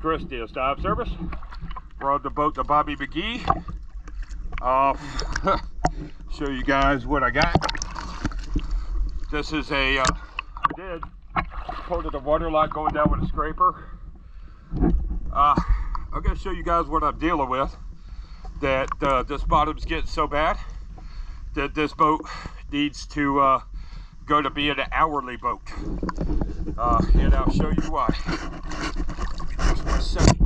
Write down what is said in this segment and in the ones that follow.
Chris, the dive service. We're on the boat to Bobby McGhee. Show you guys what I got. This is a, I did pulled the water line going down with a scraper. I'm going to show you guys what I'm dealing with. That this bottom's getting so bad that this boat needs to go to being an hourly boat. And I'll show you why. Just 1 second.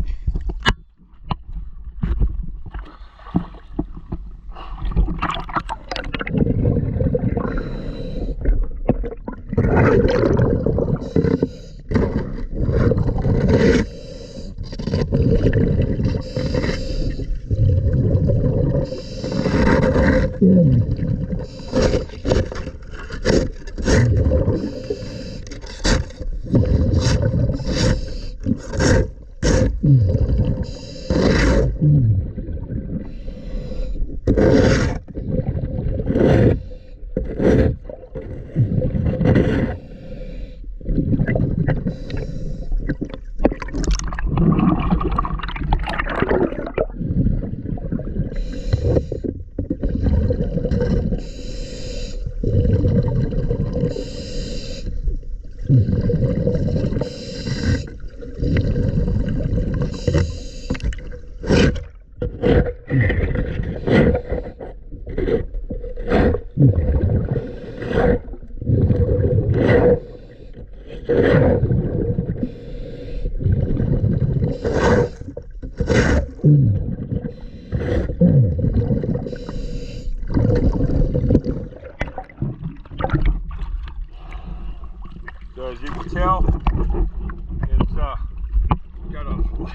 So as you can tell,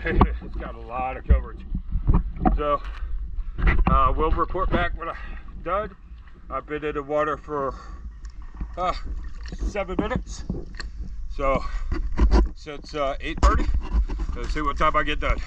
it's got a lot of coverage. So we'll report back when I'm done. I've been in the water for 7 minutes. So since 8:30, let's see what time I get done.